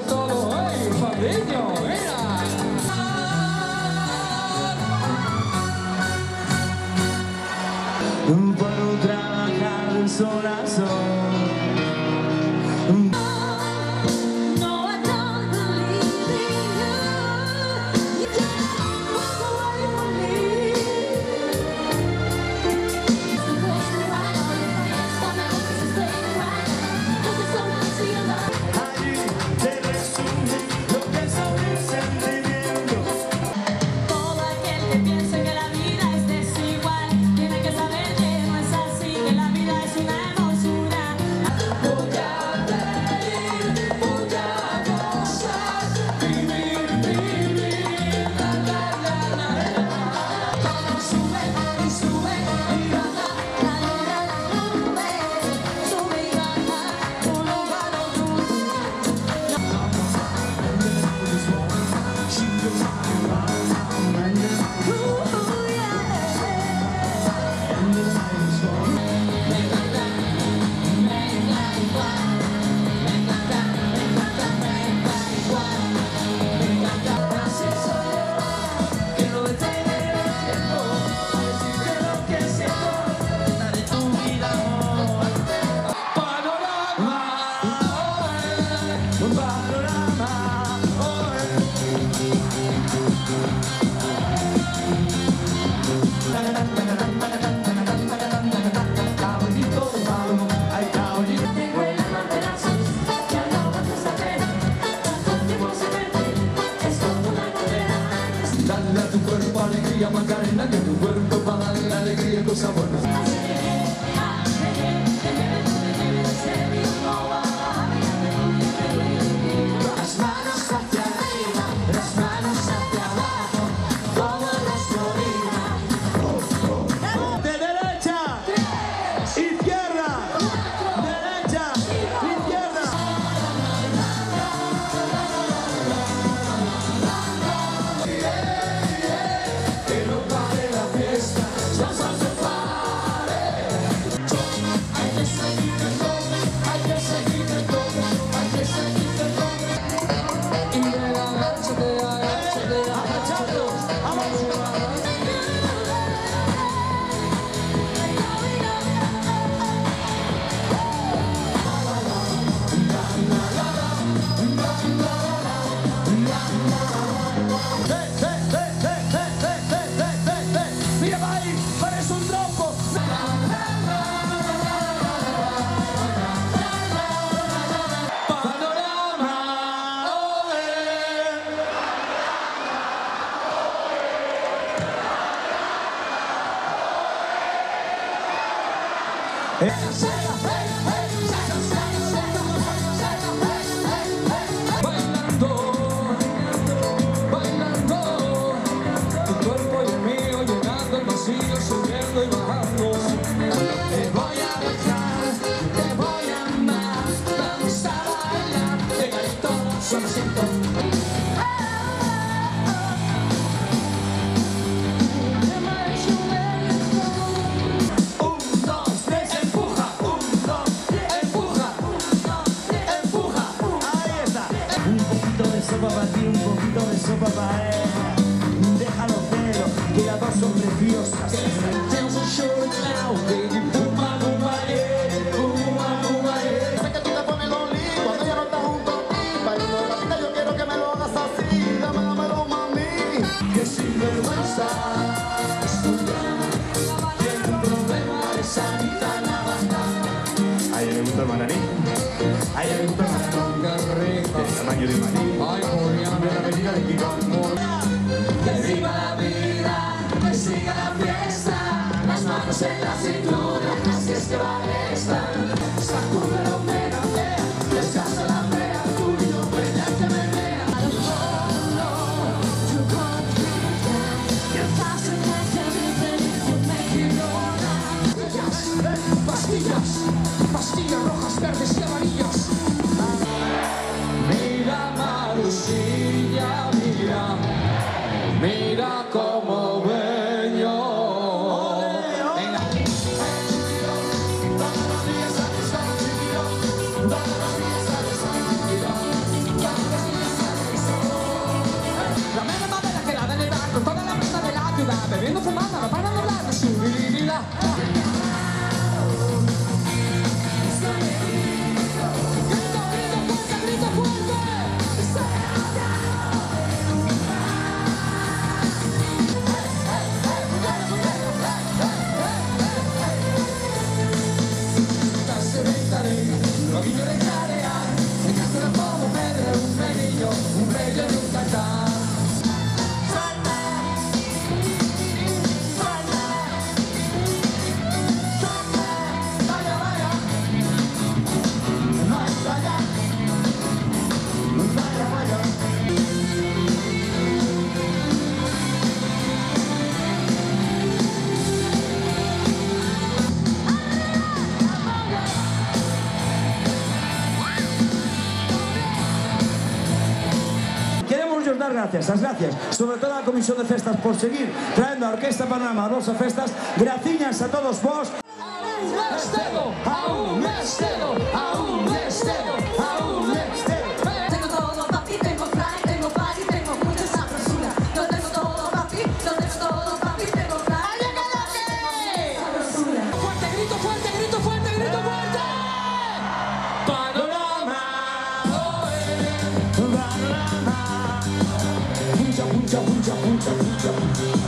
Todo, ¡ay, Fabriño! ¡Mira! Puedo trabajar de sol a sol. Macarena, que tu cuerpo para darle alegría y cosas buenas. Las manos hacia arriba, las manos hacia abajo, como los floridas. De derecha, izquierda, derecha, izquierda. Que no pare la fiesta, ya se hace pare. Hay que seguir el toque, hay que seguir el toque, hay que seguir el toque. Y de la noche te agachando, mira va ahí, parece un trompo. Panorama, bailando, bailando, tu cuerpo y el mío llenando el vacío, subiendo y bajando. Te voy a besar, te voy a amar. preciosas. Tenemos un show en Cloud, baby, puma, puma, yeah, puma, puma, yeah. Sé que tú te pones lonely cuando ya no estás junto a mí. Bailando de la pista yo quiero que me lo hagas así. Dámelo, mami. Que sinvergüenza es tuya. Tiene un problema de sanidad en la banda. A ella le gusta el manarí. A ella le gusta el manarí. Qué rico. El tamaño de maní. Ay, De la medida de Kiko. que viva la vida, que siga la fiesta, las manos en la cintura, así es que va esta. Sacúdelo, menea, descansa la fea, tú y yo, bella que me vea. Pastillas, pastillas rojas, verdes y amarillas. Mira, Marusiña, mira. Mira cómo vengo. Venga. La mera madera que la en el bar con toda la pista de la ciudad, bebiendo, fumando, no paran de hablar de su virilidad. Grito, grito fuerte. Lo que yo le clarear, en caso de como Pedro, un menillo, un bello y un cantar. Suelta, suelta, suelta, vaya, vaya, vaya, vaya, vaya, vaya. Queremos dar gracias, las gracias, sobre todo a la Comisión de Festas por seguir traendo a Orquesta Panorama a Rosa Festas. Graciñas a todos vos. Aún me estero. Tengo todo, papi, tengo fly, tengo party, tengo mucha sabrosura. Lo tengo todo, papi, tengo fly. ¡Ay, sabrosura! Fuerte, grito fuerte, grito fuerte, grito fuerte. Panorama, Panorama. puncha, puncha, puncha, puncha, puncha.